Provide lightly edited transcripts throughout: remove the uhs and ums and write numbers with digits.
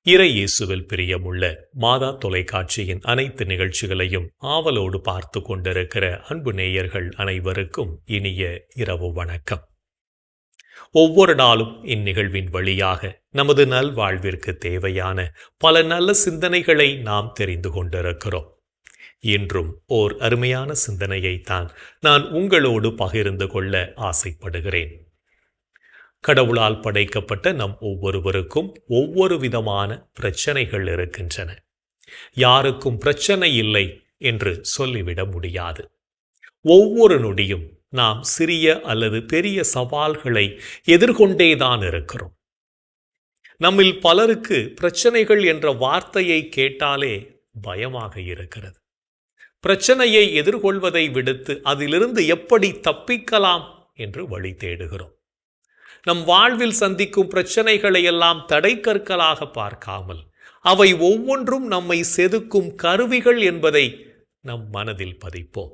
இறை இயேசுவில் பிரியமுள்ள மாதா தொலைக்காட்சியின் அனைத்து நிகழ்ச்சிகளையும் ஆவலோடு பார்த்து கொண்டிருக்கிற அன்பு நேயர்கள் அனைவருக்கும் இனிய இரவு வணக்கம். ஒவ்வொரு நாளும் இந்நிகழ்வின் வழியாக நமது நல்வாழ்விற்கு தேவையான பல நல்ல சிந்தனைகளை நாம் தெரிந்து கொண்டிருக்கிறோம். இன்றும் ஓர் அருமையான சிந்தனையைத்தான் நான் உங்களோடு பகிர்ந்து கொள்ள ஆசைப்படுகிறேன். கடவுளால் படைக்கப்பட்ட நம் ஒவ்வொருவருக்கும் ஒவ்வொரு விதமான பிரச்சனைகள் இருக்கின்றன. யாருக்கும் பிரச்சனை இல்லை என்று சொல்லிவிட முடியாது. ஒவ்வொரு நொடியும் நாம் சிறிய அல்லது பெரிய சவால்களை எதிர்கொண்டேதான் இருக்கிறோம். நம்மில் பலருக்கு பிரச்சனைகள் என்ற வார்த்தையை கேட்டாலே பயமாக இருக்கிறது. பிரச்சனையை எதிர்கொள்வதை விடுத்து அதிலிருந்து எப்படி தப்பிக்கலாம் என்று வழி தேடுகிறோம். நம் வாழ்வில் சந்திக்கும் பிரச்சனைகளை எல்லாம் தடைக்கற்களாக பார்க்காமல் அவை ஒவ்வொன்றும் நம்மை செதுக்கும் கருவிகள் என்பதை நம் மனதில் பதிப்போம்.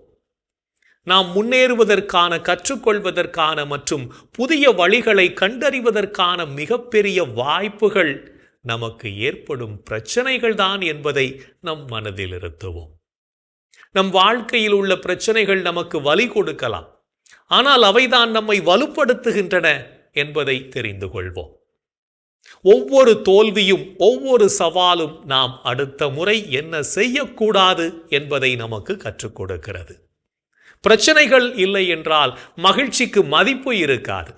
நாம் முன்னேறுவதற்கான, கற்றுக்கொள்வதற்கான மற்றும் புதிய வழிகளை கண்டறிவதற்கான மிகப்பெரிய வாய்ப்புகள் நமக்கு ஏற்படும் பிரச்சனைகள் தான் என்பதை நம் மனதில் இருத்துவோம். நம் வாழ்க்கையில் உள்ள பிரச்சனைகள் நமக்கு வலி கொடுக்கலாம், ஆனால் அவைதான் நம்மை வலுப்படுத்துகின்றன என்பதை தெரிந்து கொள்வோம். ஒவ்வொரு தோல்வியும், ஒவ்வொரு சவாலும் நாம் அடுத்த முறை என்ன செய்யக்கூடாது என்பதை நமக்கு கற்றுக் கொடுக்கிறது. பிரச்சனைகள் இல்லை என்றால் மகிழ்ச்சிக்கு மதிப்பு இருக்காது.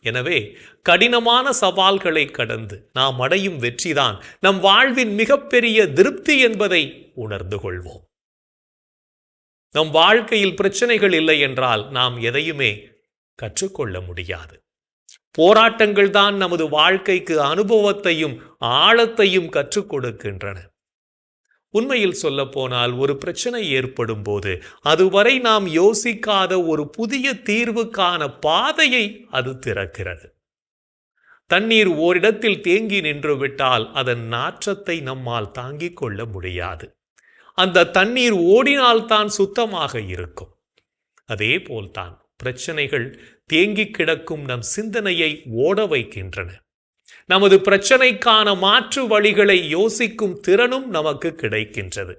எனவே கடினமான சவால்களை கடந்து நாம் அடையும் வெற்றிதான் நம் வாழ்வின் மிகப்பெரிய திருப்தி என்பதை உணர்ந்து கொள்வோம். நம் வாழ்க்கையில் பிரச்சனைகள் இல்லை என்றால் நாம் எதையுமே கற்றுக்கொள்ள முடியாது. போராட்டங்கள் தான் நமது வாழ்க்கைக்கு அனுபவத்தையும் ஆழத்தையும் கற்றுக் கொடுக்கின்றன. உண்மையில் சொல்ல போனால் ஒரு பிரச்சனை ஏற்படும் போது அதுவரை நாம் யோசிக்காத ஒரு புதிய தீர்வுக்கான பாதையை அது திறக்கிறது. தண்ணீர் ஓரிடத்தில் தேங்கி நின்று விட்டால் அதன் நாற்றத்தை நம்மால் தாங்கிக் கொள்ள முடியாது. அந்த தண்ணீர் ஓடினால்தான் சுத்தமாக இருக்கும். அதே போல்தான் பிரச்சனைகள் தேங்கி கிடக்கும் நம் சிந்தனையை ஓட வைக்கின்றன. நமது பிரச்சனைக்கான மாற்று வழிகளை யோசிக்கும் திறனும் நமக்கு கிடைக்கின்றது.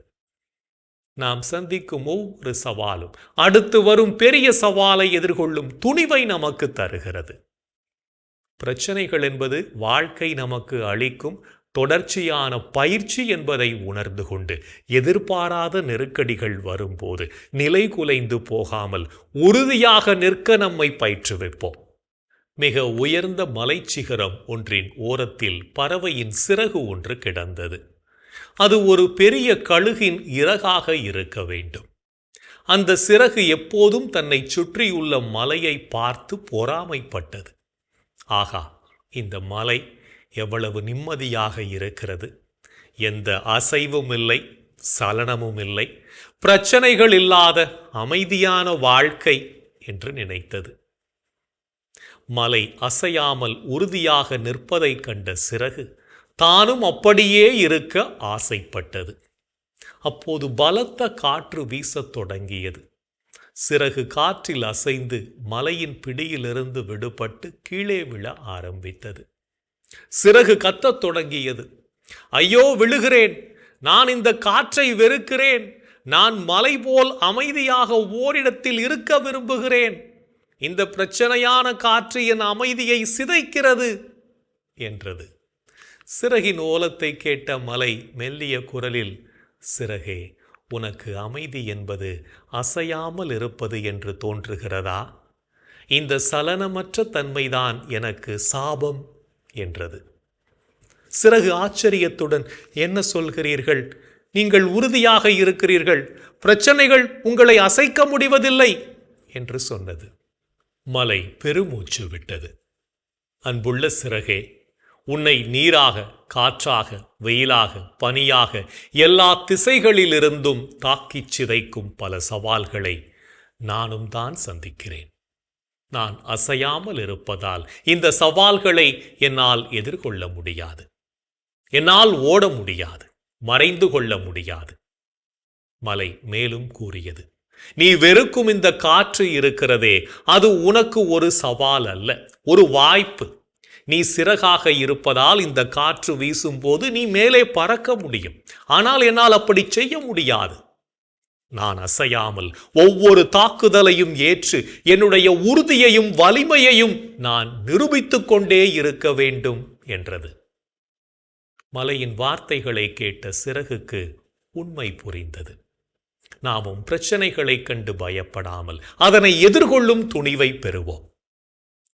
நாம் சந்திக்கும் ஒவ்வொரு சவாலும் அடுத்து வரும் பெரிய சவாலை எதிர்கொள்ளும் துணிவை நமக்கு தருகிறது. பிரச்சனைகள் என்பது வாழ்க்கை நமக்கு அளிக்கும் தொடர்ச்சியான பயிற்சி என்பதை உணர்ந்து கொண்டு எதிர்பாராத நெருக்கடிகள் வரும்போது நிலை குலைந்து போகாமல் உறுதியாக நிற்க நம்மை பயிற்றுவிப்போம். மிக உயர்ந்த மலைச்சிகரம் ஒன்றின் ஓரத்தில் பறவையின் சிறகு ஒன்று கிடந்தது. அது ஒரு பெரிய கழுகின் இறகாக இருக்க வேண்டும். அந்த சிறகு எப்போதும் தன்னை சுற்றியுள்ள மலையை பார்த்து பொறாமைப்பட்டது. ஆகா, இந்த மலை எவ்வளவு நிம்மதியாக இருக்கிறது, எந்த அசைவும் இல்லை, சலனமும் இல்லை, பிரச்சனைகள் இல்லாத அமைதியான வாழ்க்கை என்று நினைத்தது. மலை அசையாமல் உறுதியாக நிற்பதை கண்ட சிறகு தானும் அப்படியே இருக்க ஆசைப்பட்டது. அப்போது பலத்த காற்று வீசத் தொடங்கியது. சிறகு காற்றில் அசைந்து மலையின் பிடியிலிருந்து விடுபட்டு கீழே விழ ஆரம்பித்தது. சிறகு கத்தத் தொடங்கியது. ஐயோ, விழுகிறேன், நான் இந்த காற்றை வெறுக்கிறேன், நான் மலை போல் அமைதியாக ஓரிடத்தில் இருக்க விரும்புகிறேன், இந்த பிரச்சனையான காற்று என் அமைதியை சிதைக்கிறது என்றது. சிறகின் ஓலத்தை கேட்ட மலை மெல்லிய குரலில், சிறகே, உனக்கு அமைதி என்பது அசையாமல் இருப்பது என்று தோன்றுகிறதா? இந்த சலனமற்ற தன்மைதான் எனக்கு சாபம் என்றது. சிறகு ஆச்சரியத்துடன், என்ன சொல்கிறீர்கள்? நீங்கள் உறுதியாக இருக்கிறீர்கள், பிரச்சனைகள் உங்களை அசைக்க முடிவதில்லை என்று சொன்னது. மலை பெருமூச்சு விட்டது. அன்புள்ள சிறகே, உன்னை நீராக, காற்றாக, வெயிலாக, பனியாக எல்லா திசைகளிலிருந்தும் தாக்கிச் சிதைக்கும் பல சவால்களை நானும் தான் சந்திக்கிறேன். நான் அசையாமல் இருப்பதால் இந்த சவால்களை என்னால் எதிர்கொள்ள முடியாது. என்னால் ஓட முடியாது, மறைந்து கொள்ள முடியாது. மலை மேலும் கூறியது, நீ வெறுக்கும் இந்த காற்று இருக்கிறதே, அது உனக்கு ஒரு சவால் அல்ல, ஒரு வாய்ப்பு. நீ சிறகாக இருப்பதால் இந்த காற்று வீசும்போது நீ மேலே பறக்க முடியும். ஆனால் என்னால் அப்படி செய்ய முடியாது. நான் அசையாமல் ஒவ்வொரு தாக்குதலையும் ஏற்று என்னுடைய உறுதியையும் வலிமையையும் நான் நிரூபித்துக் கொண்டே இருக்க வேண்டும் என்றது. மலையின் வார்த்தைகளை கேட்ட சிறகுக்கு உண்மை புரிந்தது. நாமும் பிரச்சனைகளை கண்டு பயப்படாமல் அதனை எதிர்கொள்ளும் துணிவை பெறுவோம்.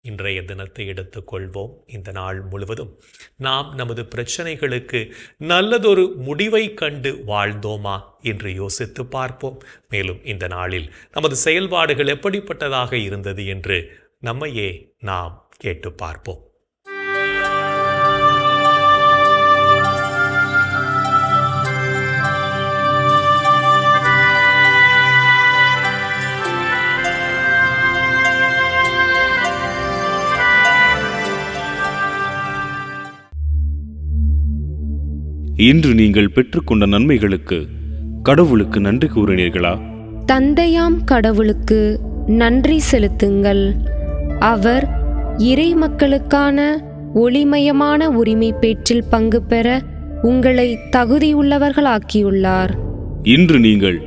இன்றைய தினத்தை எடுத்துக்கொள்வோம். இந்த நாள் முழுவதும் நாம் நமது பிரச்சனைகளுக்கு நல்லதொரு முடிவை கண்டு வாழ்ந்தோமா என்று யோசித்து பார்ப்போம். மேலும் இந்த நாளில் நமது செயல்பாடுகள் எப்படிப்பட்டதாக இருந்தது என்று நம்மையே நாம் கேட்டு பார்ப்போம். இன்று நீங்கள் பெற்றுக்கொண்ட நன்மைகளுக்கு கடவுளுக்கு நன்றி கூறினீர்களா? தந்தையாம் கடவுளுக்கு நன்றி செலுத்துங்கள். அவர் இறை மக்களுக்கான ஒளிமயமான உரிமை பேற்றில் பங்கு பெற உங்களை தகுதியுள்ளவர்களாக்கியுள்ளார். இன்று நீங்கள்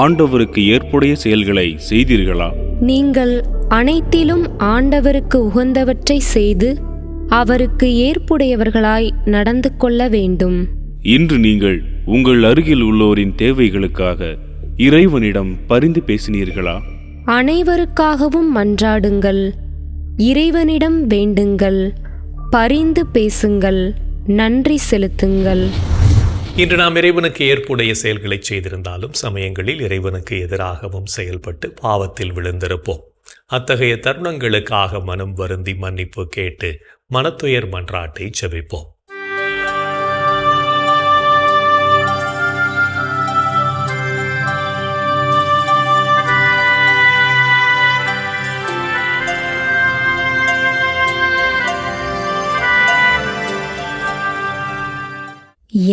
ஆண்டவருக்கு ஏற்புடைய செயல்களை செய்தீர்களா? நீங்கள் அனைத்திலும் ஆண்டவருக்கு உகந்தவற்றை செய்து அவருக்கு ஏற்புடையவர்களாய் நடந்து கொள்ள வேண்டும். இன்று நீங்கள் உங்கள் அருகில் உள்ளோரின் தேவைகளுக்காக இறைவனிடம் பரிந்து பேசினீர்களா? அனைவருக்காகவும் மன்றாடுங்கள், இறைவனிடம் வேண்டுங்கள், பரிந்து பேசுங்கள், நன்றி செலுத்துங்கள். இன்று நாம் இறைவனுக்கு ஏற்புடைய செயல்களை செய்திருந்தாலும் சமயங்களில் இறைவனுக்கு எதிராகவும் செயல்பட்டு பாவத்தில் விழுந்திருப்போம். அத்தகைய தருணங்களுக்காக மனம் வருந்தி மன்னிப்பு கேட்டு மனத்துயர் மன்றாட்டை ஜெபிப்போம்.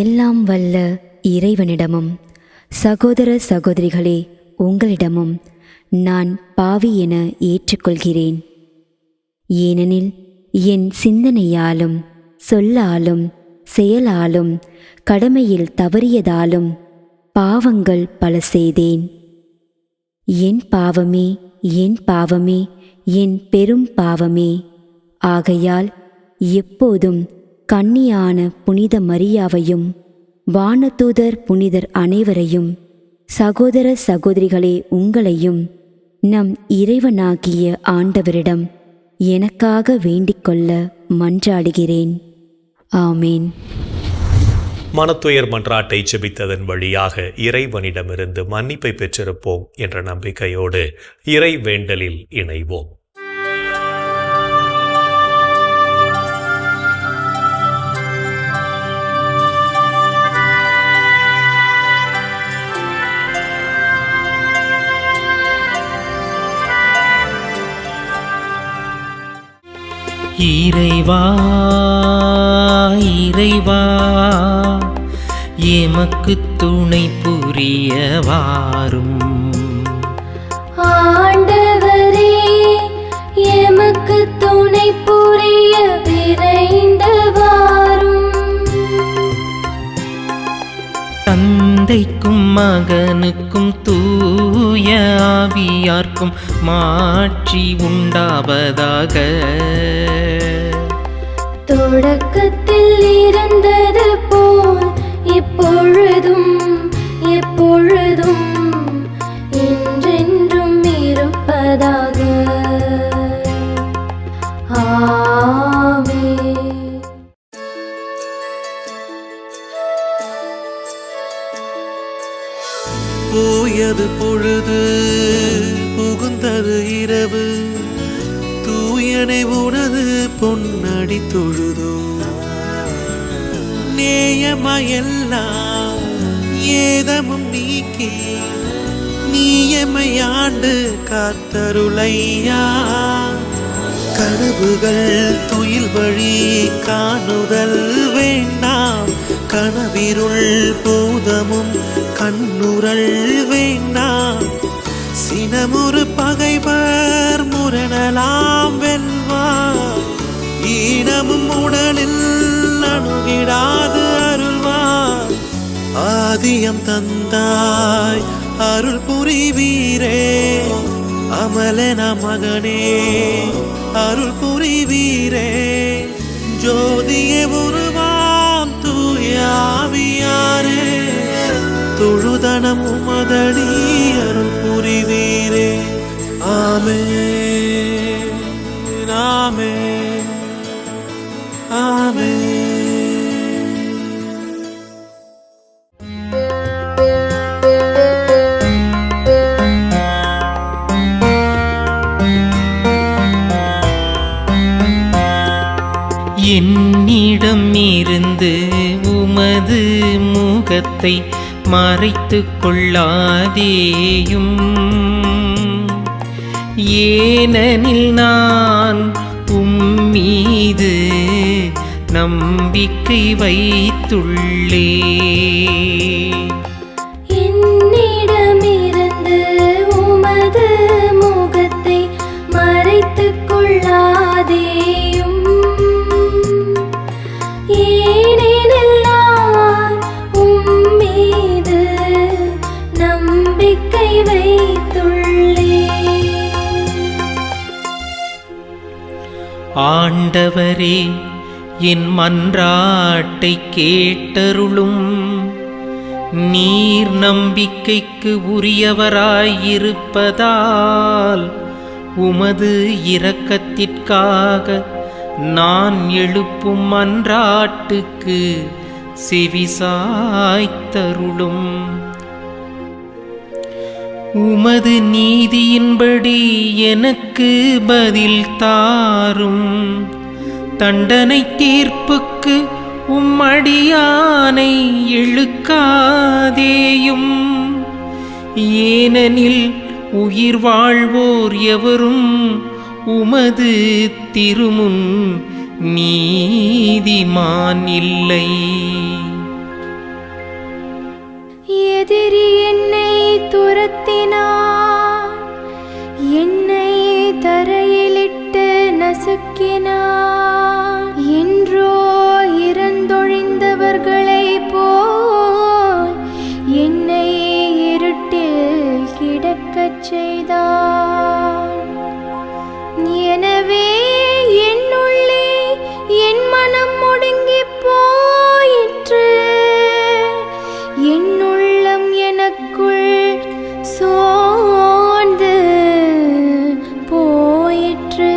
எல்லாம் வல்ல இறைவனிடமும் சகோதர சகோதரிகளே உங்களிடமும் நான் பாவி என ஏற்றுக்கொள்கிறேன். ஏனெனில் என் சிந்தனையாலும் சொல்லாலும் செயலாலும் கடமையில் தவறியதாலும் பாவங்கள் பல செய்தேன். என் பாவமே, என் பாவமே, என் பெரும் பாவமே. ஆகையால் எப்போதும் கன்னியான புனித மரியாவையும் வானதூதர் புனிதர் அனைவரையும் சகோதர சகோதரிகளே உங்களையும் நம் இறைவனாகிய ஆண்டவரிடம் எனக்காக வேண்டிக்கொள்ள மன்றாடுகிறேன். ஆமேன். மனத்துயர் மன்றாட்டை ஜெபித்ததன் வழியாக இறைவனிடமிருந்து மன்னிப்பை பெற்றிருப்போம் என்ற நம்பிக்கையோடு இறை வேண்டலில் இணைவோம். இறைவா இறைவா எமக்கு துணை புரிய வாரும். ஆண்டவரே எமக்கு துணை புரிய விரைந்து வாரும். தந்தைக்கும் மகனுக்கும் தூய ஆவியார்க்கும் மாட்சி உண்டாவதாக. தொடக்கத்தில் இருந்தது போல் இப்பொழுதும் எப்பொழுதும் என்றென்றும் இருப்பதாக. ஆமென். போயது பொழுது புகுந்தது இரவு, தூயனை உனது பொன்னடி தொழுதோ. நேயமையெல்லாம் ஏதமும் நீக்கி நீயமையாண்டு காத்தருளையா. கனவுகள் துயில் வழி காணுதல் வேண்டாம், கனவிருள் பூதமும் கண்ணுரல் வேண்டாம். சினமுறு பகைவர் முரணலாம் வெல்வார், ஈனமும் உடலில் அணுகிடாது அருள்வார். ஆதியம் தந்தாய் அருள் புரிவீரே, அமலன மகனே அருள் புரிவீரே. ஜோதியே உருவாம் தூயாவியாரே, தொழுதனம் உமதடி அருள் புரிவீரே. ஆமென், ஆமென், ஆமென். என்னிடம் இருந்து உமது முகத்தை மறைத்துக் கொள்ளாதேயும், ஏனெனில் நான் உம்மீது நம்பிக்கை வைத்துள்ளேன். என்னிடமிருந்து உமது முகத்தை மறைத்துக் கொள்ளாதேயும், ஏனெனில் நான் உம்மீது நம்பிக்கை வைத்துள்ளேன். ஆண்டவரே, என் மன்றாட்டை கேட்டருளும். நீர் நம்பிக்கைக்கு உரியவராயிருப்பதால் உமது இரக்கத்திற்காக நான் எழுப்பும் மன்றாட்டுக்கு செவிசாய்த்தருளும். உமது நீதியின்படி எனக்கு பதில் தாரும். தண்டனை தீர்ப்புக்கு உம்மடியானை இழுக்காதேயும், ஏனெனில் உயிர் வாழ்வோர் எவரும் உமது திருமுன் நீதிமான் இல்லை. எதிரி என்னை துரத்தினான், என்னை தரையிலிட்டு நசுக்கினான். என்றோ இறந்தொழிந்தவர்களைப் போல் என்னை இருட்டில் கிடக்கச் செய்தான். எனவே என்னுள்ளே என் மனம் ஒடுங்கிப் போயிற்று, என்னுள்ளம் எனக்குள் சோர்ந்து போயிற்று.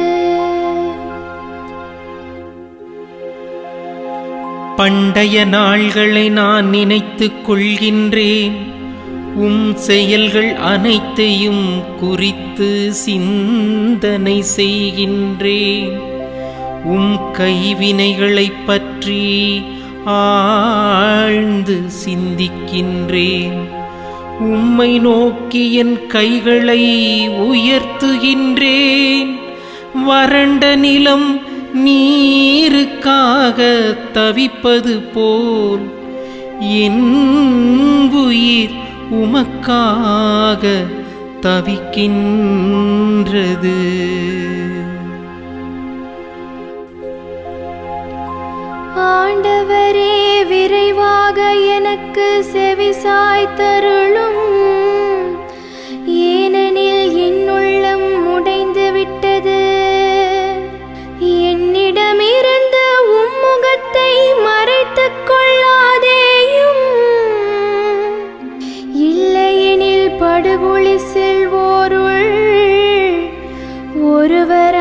பண்டைய நாள்களை நான் நினைத்துக் கொள்கின்றேன். உம் செயல்கள் அனைத்தையும் குறித்து சிந்தனை செய்கின்றேன். உம் கைவினைகளைப் பற்றி ஆழ்ந்து சிந்திக்கின்றேன். உம்மை நோக்கி என் கைகளை உயர்த்துகின்றேன். வறண்ட நிலம் நீருக்காக தவிப்பது போல் என் உயிர் உமக்காக தவிக்கின்றது. ஆண்டவரே, விரைவாக எனக்கு செவிசாய்த்தருளும், ஏனெனில் என் உள்ளம் உடைந்து விட்டது. என்னிடமிருந்து உம்முகத்தை மறைத்துக் கொள்ளாதேயும், இல்லையெனில் படுகொலி செல்வோருள் ஒருவராகிவிடுவேன்.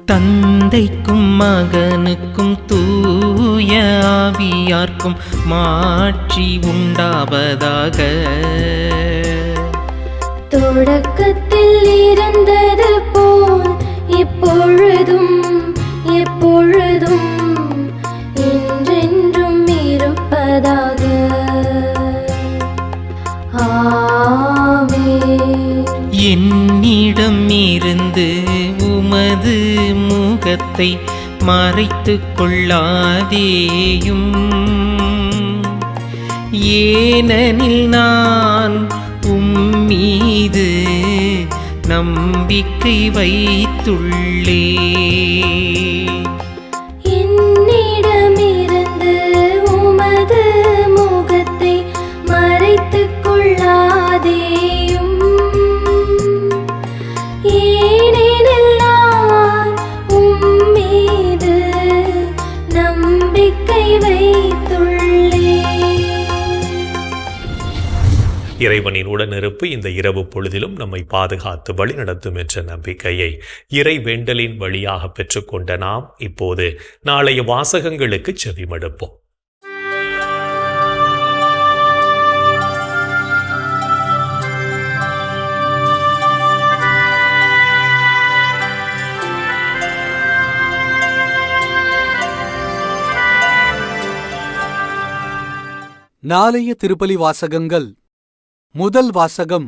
தந்தைக்கும் மகனுக்கும் தூய ஆவியார்க்கும் மாட்சி உண்டாவதாக. தொடக்கத்தில் இருந்தது போல் இப்பொழுதும் எப்பொழுதும் என்றென்றும் இருப்பதாக. ஆமென். என்னிடம் இருந்து உமது முகத்தை மறைத்துக் கொள்ளாதேயும், ஏனெனில் நான் உம்மீது நம்பிக்கை வைத்துள்ளே. என்னிடமிருந்து உமது முகத்தை மறைத்துக் கொள்ளாதேயும். ஏனெனில் நான் உம்மீது நம்பிக்கை வைத்துள்ளேன். இறைவனின் உடனிருப்பு இந்த இரவு பொழுதிலும் நம்மை பாதுகாத்து வழிநடத்தும் என்ற நம்பிக்கையை இறை வேண்டலின் வழியாக பெற்றுக்கொண்ட நாம் இப்போது நாளைய வாசகங்களுக்கு செவிமடுப்போம். நாளைய திருப்பலி வாசகங்கள். முதல் வாசகம்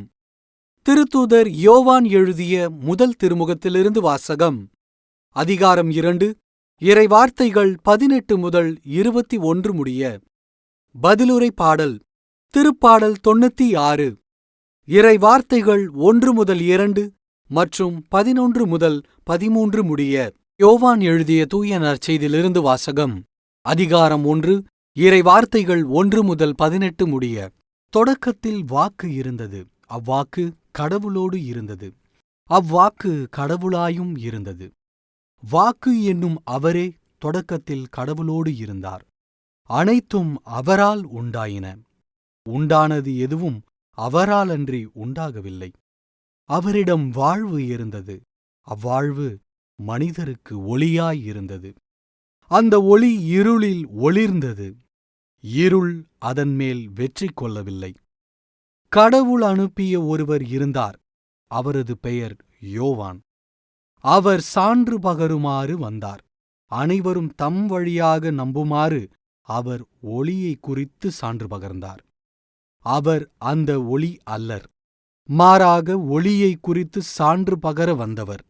திருத்தூதர் யோவான் எழுதிய முதல் திருமுகத்திலிருந்து வாசகம். அதிகாரம் 2, இறைவார்த்தைகள் 18 முதல் 21 முடிய. பதிலுரை பாடல். திருப்பாடல் 96. இறைவார்த்தைகள் 1 முதல் 2 மற்றும் 11 முதல் 13 முடிய. யோவான் எழுதிய தூய நற்செய்தியிலிருந்து வாசகம். அதிகாரம் 1, இறைவார்த்தைகள் 1 முதல் 18 முடிய. தொடக்கத்தில் வாக்கு இருந்தது, அவ்வாக்கு கடவுளோடு இருந்தது, அவ்வாக்கு கடவுளாயும் இருந்தது. வாக்கு என்னும் அவரே தொடக்கத்தில் கடவுளோடு இருந்தார். அனைத்தும் அவரால் உண்டாயின. உண்டானது எதுவும் அவராலன்றி உண்டாகவில்லை. அவரிடம் வாழ்வு இருந்தது, அவ்வாழ்வு மனிதருக்கு ஒளியாயிருந்தது. அந்த ஒளி இருளில் ஒளிர்ந்தது, இருள் அதன்மேல் வெற்றி கொள்ளவில்லை. கடவுள் அனுப்பிய ஒருவர் இருந்தார், அவரது பெயர் யோவான். அவர் சான்று பகருமாறு வந்தார். அனைவரும் தம் வழியாக நம்புமாறு அவர் ஒளியை குறித்து சான்று பகர்ந்தார். அவர் அந்த ஒளி அல்லர், மாறாக ஒளியை குறித்து சான்று பகர வந்தவர்.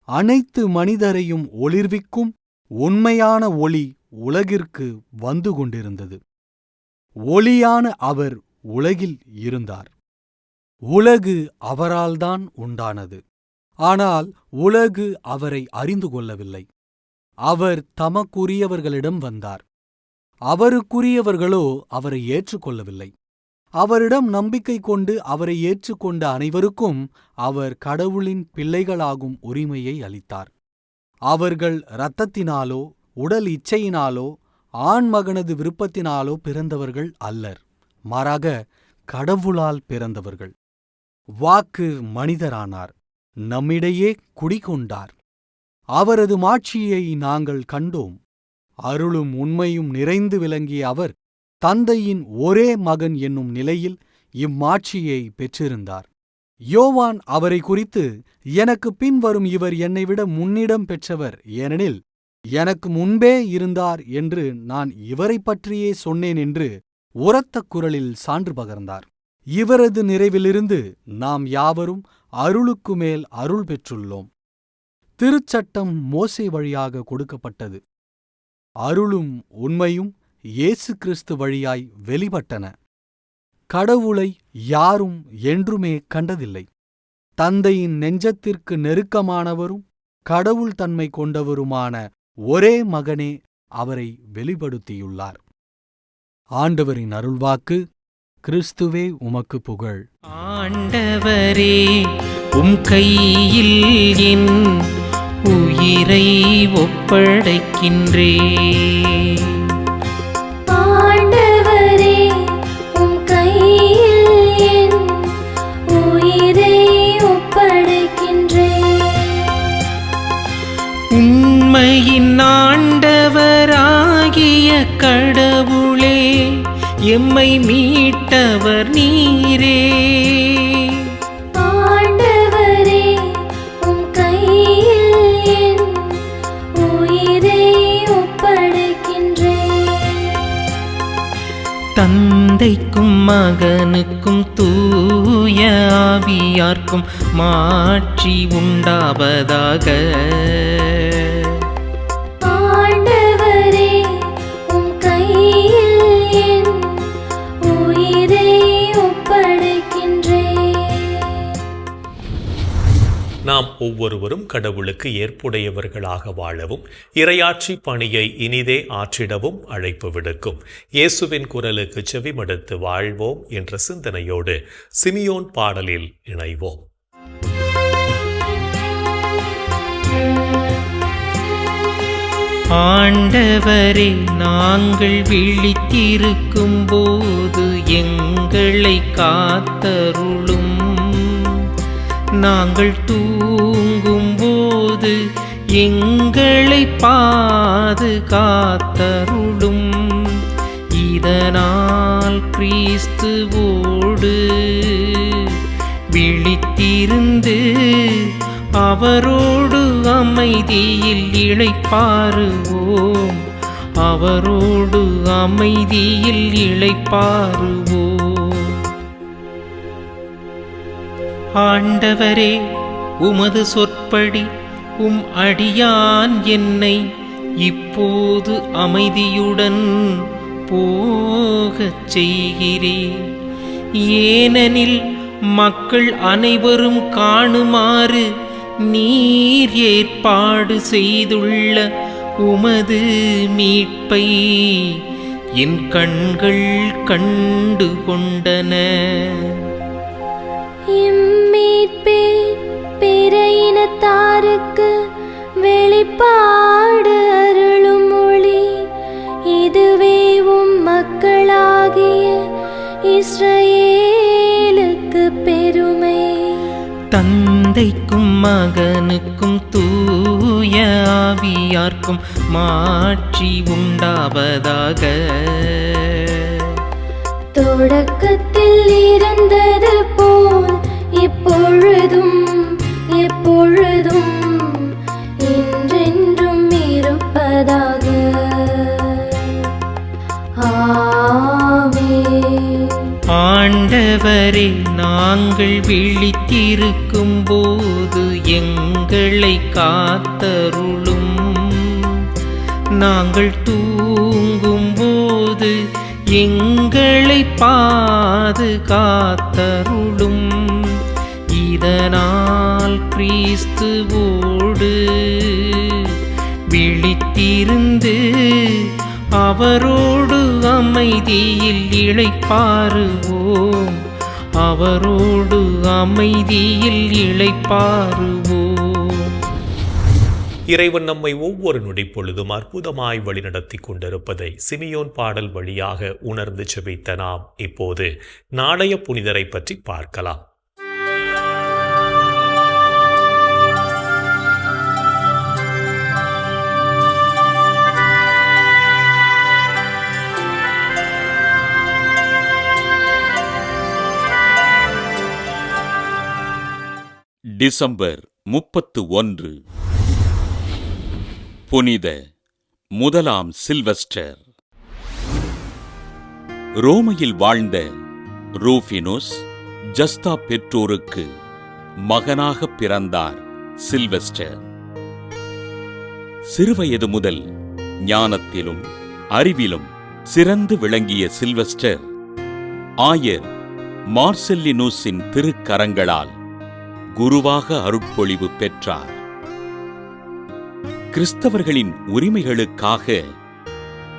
அனைத்து மனிதரையும் ஒளிர்விக்கும் உண்மையான ஒளி உலகிற்கு வந்து கொண்டிருந்தது. ஒளியான அவர் உலகில் இருந்தார். உலகு அவரால்தான் உண்டானது, ஆனால் உலகு அவரை அறிந்து கொள்ளவில்லை. அவர் தமக்குரியவர்களிடம் வந்தார், அவருக்குரியவர்களோ அவரை ஏற்றுக்கொள்ளவில்லை. அவரிடம் நம்பிக்கை கொண்டு அவரை ஏற்றுக்கொண்ட அனைவருக்கும் அவர் கடவுளின் பிள்ளைகளாகும் உரிமையை அளித்தார். அவர்கள் இரத்தத்தினாலோ உடல் இச்சையினாலோ ஆண்மகனது விருப்பத்தினாலோ பிறந்தவர்கள் அல்லர், மாறாக கடவுளால் பிறந்தவர்கள். வாக்கு மனிதரானார், நம்மிடையே குடிகொண்டார். அவரது மாட்சியை நாங்கள் கண்டோம். அருளும் உண்மையும் நிறைந்து விளங்கிய அவர் தந்தையின் ஒரே மகன் என்னும் நிலையில் இம்மாட்சியை பெற்றிருந்தார். யோவான் அவரை குறித்து, எனக்கு பின்வரும் இவர் என்னைவிட முன்னிடம் பெற்றவர், ஏனெனில் எனக்கு முன்பே இருந்தார் என்று நான் இவரைப் பற்றியே சொன்னேன் என்று உரத்த குரலில் சான்று பகர்ந்தார். இவரது நிறைவிலிருந்து நாம் யாவரும் அருளுக்கு மேல் அருள் பெற்றுள்ளோம். திருச்சட்டம் மோசே வழியாக கொடுக்கப்பட்டது. அருளும் உண்மையும் இயேசு கிறிஸ்து வழியாய் வெளிப்பட்டன. கடவுளை யாரும் என்றுமே கண்டதில்லை. தந்தையின் நெஞ்சத்திற்கு நெருக்கமானவரும் கடவுள் தன்மை கொண்டவருமான ஒரே மகனே அவரை வெளிப்படுத்தியுள்ளார். ஆண்டவரின் அருள்வாக்கு. கிறிஸ்துவே உமக்கு புகழ். ஆண்டவரே, உம் கையில் என் உயிரை ஒப்படைக்கின்றே. ஆண்டவரே, உம் கையில் என் உயிரை ஒப்படைக்கின்றேன். உண்மையின் ஆண்டவராகிய கடவுளே, எம்மை மீட்டவர் நீரே. ஆண்டவரே, உம் கையில் என் உயிரை ஒப்படைக்கின்றேன். தந்தைக்கும் மகனுக்கும் தூய ஆவியார்க்கும் மாட்சி உண்டாவதாக. ஆண்டவரே, உம் கையில் என் உயிரை ஒப்படைக்கின்றேன். ஒவ்வொருவரும் கடவுளுக்கு ஏற்புடையவர்களாக வாழவும் இறையாட்சி பணியை இனிதே ஆற்றிடவும் அழைப்பு விடுக்கும் இயேசுவின் குரலுக்கு செவிமடுத்து வாழ்வோம் என்ற சிந்தனையோடு சிமியோன் பாடலில் இணைவோம். ஆண்டவரே, நாங்கள் விழித்திருக்கும் போது எங்களை காத்தருளும். நாங்கள் தூங்கும் போது எங்களை பாதுகாத்தருளும். இதனால் கிறிஸ்துவோடு விழித்திருந்து அவரோடு அமைதியில் இளைப்பாறுவோம். அவரோடு அமைதியில் இளைப்பாறுவோம். ஆண்டவரே, உமது சொற்படி உம் அடியான் என்னை இப்போது அமைதியுடன் போகச் செய்கிறேன். ஏனெனில் மக்கள் அனைவரும் காணுமாறு நீர் ஏற்பாடு செய்துள்ள உமது மீட்பை என் கண்கள் கண்டு கொண்டன. இம்மீட்பே பிற இனத்தாருக்கு வெளிப்பாடு அருளும் மொழி. இதுவே உம் மக்களாகிய இஸ்ரவேலுக்கு பெருமை. தந்தைக்கும் மகனுக்கும் தூய ஆவியார்க்கும் மாட்சி உண்டாவதாக. தொடக்கத்தில் இருந்தது போல் இப்பொழுதும் எப்பொழுதும் என்றென்றும் இருப்பதாக. ஆமென். ஆண்டவரே, நாங்கள் விழித்திருக்கும் போது எங்களை காத்தருளும். நாங்கள் தூங்கும் போது எங்களை பாதுகாத்தருளும். இதனால் கிறிஸ்துவோடு விழித்திருந்து அவரோடு அமைதியில் இளைப்பாறுவோம். அவரோடு அமைதியில் இளைப்பாறுவோம். இறைவன் நம்மை ஒவ்வொரு நொடி பொழுதும் அற்புதமாய் வழிநடத்தி கொண்டிருப்பதை சிமியோன் பாடல் வழியாக உணர்ந்து செபித்த நாம் இப்போது நாளைய புனிதரை பற்றி பார்க்கலாம். டிசம்பர் 31. புனித முதலாம் சில்வஸ்டர். ரோமையில் வாழ்ந்த ரூஃபினுஸ் ஜஸ்தா பெற்றோருக்கு மகனாக பிறந்தார் சில்வஸ்டர். சிறுவயது முதல் ஞானத்திலும் அறிவிலும் சிறந்து விளங்கிய சில்வஸ்டர் ஆயர் மார்செல்லினூஸின் திருக்கரங்களால் குருவாக அருட்பொழிவு பெற்றார். கிறிஸ்தவர்களின் உரிமைகளுக்காக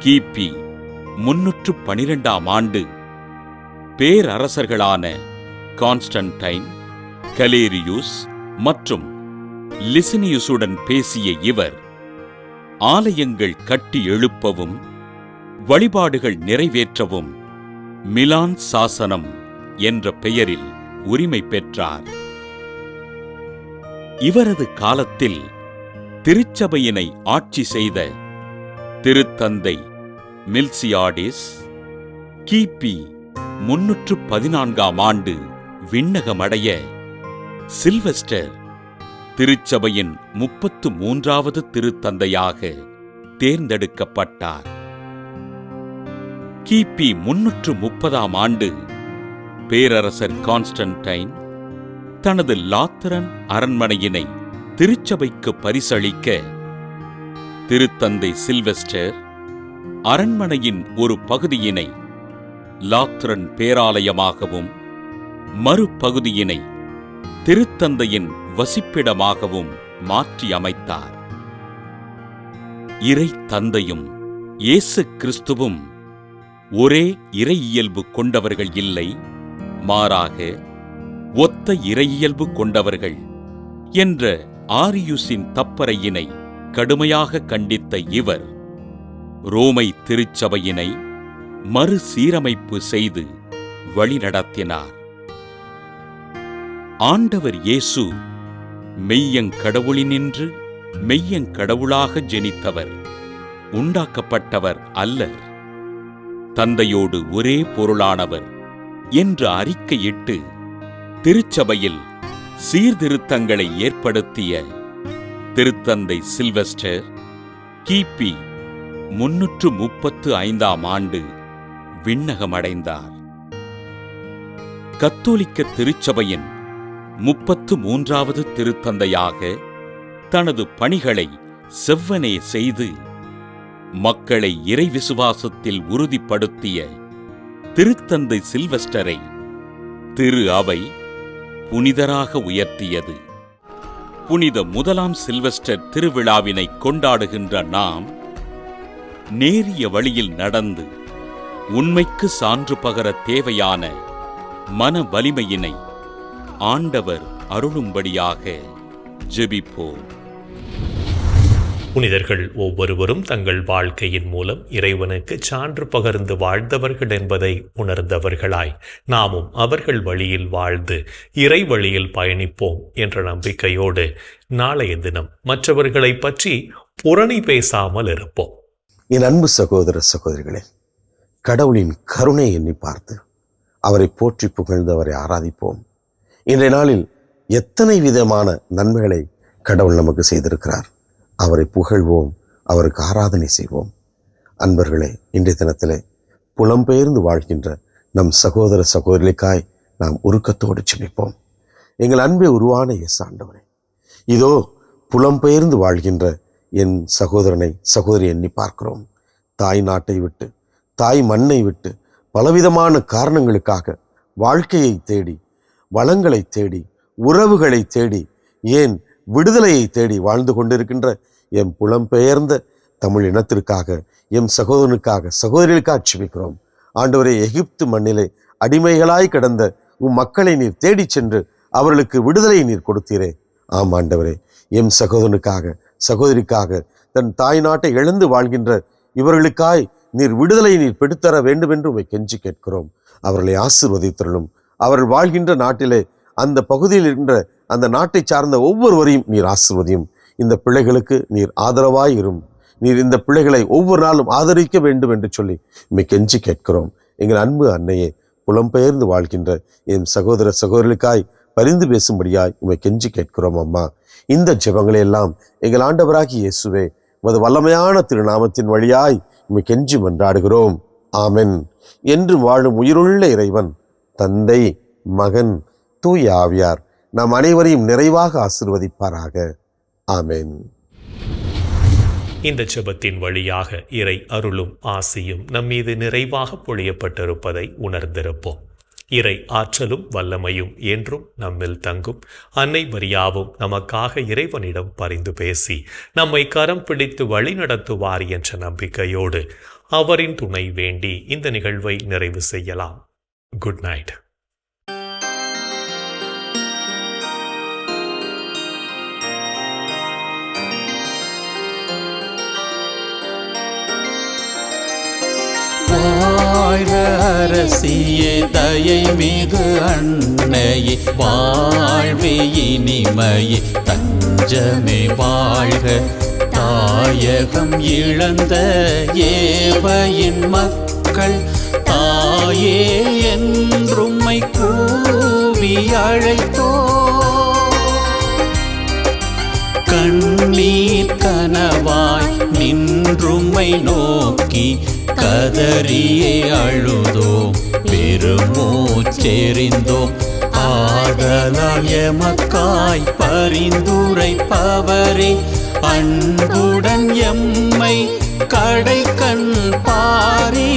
கிபி 312ஆம் ஆண்டு பேரரசர்களான கான்ஸ்டன்டைன், கலேரியூஸ் மற்றும் லிசினியுசுடன் பேசிய இவர் ஆலயங்கள் கட்டி எழுப்பவும் வழிபாடுகள் நிறைவேற்றவும் மிலான் சாசனம் என்ற பெயரில் உரிமை பெற்றார். இவரது காலத்தில் திருச்சபையினை ஆட்சி செய்த திருத்தந்தை மில்சியாடிஸ் கிபி 314ஆம் ஆண்டு விண்ணகமடைய சில்வஸ்டர் திருச்சபையின் 33வது திருத்தந்தையாக தேர்ந்தெடுக்கப்பட்டார். கிபி 330ஆம் ஆண்டு பேரரசர் கான்ஸ்டன்டைன் தனது லாத்திரன் அரண்மனையினை திருச்சபைக்கு பரிசளிக்க திருத்தந்தை சில்வஸ்டர் அரண்மனையின் ஒரு பகுதியினை லாத்திரன் பேராலயமாகவும் மறுபகுதியினை திருத்தந்தையின் வசிப்பிடமாகவும் மாற்றி அமைத்தார். இறை தந்தையும் இயேசு கிறிஸ்துவும் ஒரே இறையியல்பு கொண்டவர்கள் இல்லை, மாறாக ஒத்த இறையியல்பு கொண்டவர்கள் என்ற ஆரியுசின் தப்பறையினை கடுமையாக கண்டித்த இவர் ரோமை திருச்சபையினை மறுசீரமைப்பு செய்து வழிநடத்தினார். ஆண்டவர் இயேசு மெய்யங்கடவுளினின்று மெய்யங்கடவுளாக ஜெனித்தவர், உண்டாக்கப்பட்டவர் அல்லர். தந்தையோடு ஒரே பொருளானவர் என்று அறிக்கையிட்டு திருச்சபையில் சீர்திருத்தங்களை ஏற்படுத்திய திருத்தந்தை சில்வெஸ்டர் கிபி 335 விண்ணகமடைந்தார். கத்தோலிக்க திருச்சபையின் 33வது திருத்தந்தையாக தனது பணிகளை செவ்வனே செய்து மக்களை இறை விசுவாசத்தில் உறுதிப்படுத்திய திருத்தந்தை சில்வெஸ்டரை திரு அவை புனிதராக உயர்த்தியது. புனித 1ஆம் சில்வெஸ்டர் திருவிழாவினை கொண்டாடுகின்ற நாம் நேரிய வழியில் நடந்து உண்மைக்கு சான்று பகர தேவையான மன வலிமையினை ஆண்டவர் அருளும்படியாக ஜெபிப்போம். புனிதர்கள் ஒவ்வொருவரும் தங்கள் வாழ்க்கையின் மூலம் இறைவனுக்கு சான்று பகர்ந்து வாழ்ந்தவர்கள் என்பதை உணர்ந்தவர்களாய் நாமும் அவர்கள் வழியில் வாழ்ந்து இறை வழியில் பயணிப்போம் என்ற நம்பிக்கையோடு நாளைய தினம் மற்றவர்களை பற்றி புரணி பேசாமல் இருப்போம். என் அன்பு சகோதர சகோதரிகளே, கடவுளின் கருணை எண்ணி பார்த்து அவரை போற்றி புகழ்ந்து அவரை ஆராதிப்போம். இன்றைய நாளில் எத்தனை விதமான நன்மைகளை கடவுள் நமக்கு செய்திருக்கிறார். அவரை புகழ்வோம், அவருக்கு ஆராதனை செய்வோம். அன்பர்களே, இன்றைய தினத்திலே புலம்பெயர்ந்து வாழ்கின்ற நம் சகோதர சகோதரிகளுக்காய் நாம் உருக்கத்தோடு செபிப்போம். எங்கள் அன்பை உருவான இயேசு ஆண்டவரே, இதோ புலம்பெயர்ந்து வாழ்கின்ற என் சகோதரனை சகோதரி எண்ணி பார்க்கிறோம். தாய் நாட்டை விட்டு, தாய் மண்ணை விட்டு பலவிதமான காரணங்களுக்காக வாழ்க்கையை தேடி, வளங்களை தேடி, உறவுகளை தேடி, ஏன் விடுதலையை தேடி வாழ்ந்து கொண்டிருக்கின்ற எம் புலம்பெயர்ந்த தமிழ் இனத்திற்காக, எம் சகோதரனுக்காக, சகோதரிகளுக்காக செபிக்கிறோம். ஆண்டவரே, எகிப்து மண்ணிலே அடிமைகளாய் கிடந்த உம் மக்களை நீர் தேடிச் சென்று அவர்களுக்கு விடுதலையை நீர் கொடுத்தீரே. ஆம் ஆண்டவரே, எம் சகோதரனுக்காக, சகோதரிக்காக, தன் தாய் நாட்டை இழந்து வாழ்கின்ற இவர்களுக்காய் நீர் விடுதலை நீர் பெற்றுத்தர வேண்டும் என்று உம்மை கெஞ்சி கேட்கிறோம். அவர்களை ஆசீர்வதித்தருளும். அவர்கள் வாழ்கின்ற நாட்டிலே, அந்த பகுதியில் இருக்கின்ற அந்த நாட்டை சார்ந்த ஒவ்வொருவரையும் நீர் ஆசீர்வதியும். இந்த பிள்ளைகளுக்கு நீர் ஆதரவாய் இரும். நீர் இந்த பிள்ளைகளை ஒவ்வொரு நாளும் ஆதரிக்க வேண்டும் என்று சொல்லி உம்மை கெஞ்சி கேட்கிறோம். எங்கள் அன்பு அன்னையே, புலம்பெயர்ந்து வாழ்கின்ற என் சகோதர சகோதரிகளுக்காய் பரிந்து பேசும்படியாய் உம்மை கெஞ்சி கேட்கிறோம். அம்மா, இந்த ஜெபங்களை எல்லாம் எங்கள் ஆண்டவராகி இயேசுவே உமது வல்லமையான திருநாமத்தின் வழியாய் உம்மை கெஞ்சி மன்றாடுகிறோம். ஆமென். என்று வாழும் உயிருள்ள இறைவன் தந்தை, மகன், தூய ஆவியார் நம் அனைவரையும் நிறைவாக ஆசீர்வதிப்பாராக. ஆமென். இந்த ஜெபத்தின் வழியாக இறை அருளும் ஆசியும் நம் மீது நிறைவாக பொழியப்பட்டிருப்பதை உணர்ந்திருப்போம். இறை ஆற்றலும் வல்லமையும் என்றும் நம்மில் தங்கும். அன்னை மரியாவும் நமக்காக இறைவனிடம் பரிந்து பேசி நம்மை கரம் பிடித்து வழி நடத்துவார் என்ற நம்பிக்கையோடு அவரின் துணை வேண்டி இந்த நிகழ்வை நிறைவு செய்யலாம். Good night. வாழ்க அரசியே, தயை மிகு அன்னையே, வாழ்வே இனிமையே, தஞ்சமே வாழ்க. தாயகம் இழந்த ஏவையின் மக்கள் தாயே என்றும்மை கூவி அழைத்தோ. கண்ணீர் கனவாய் நின்றும்மை நோக்கி கதறியே அழுதோம், பெருமூச்செறிந்தோம். ஆதலால் எமக்காய் பரிந்துரைப்பவரே, அன்புடன் எம்மை கடைக்கண் பாரே.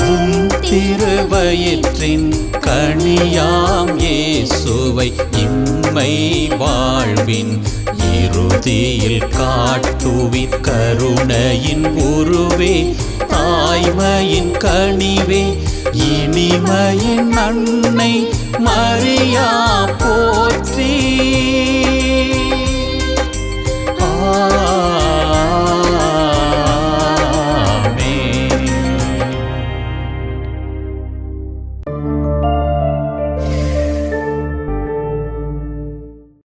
உம் திருவயிற்றின் கனியாம் இயேசு கிறிஸ்துவை இம்மை வாழ்வின் இறுதியில் காட்டுவிற் கருணையின் உருவே தாய்மையின் கனிவே இனிமையின் அன்னை மரியா போற்றி.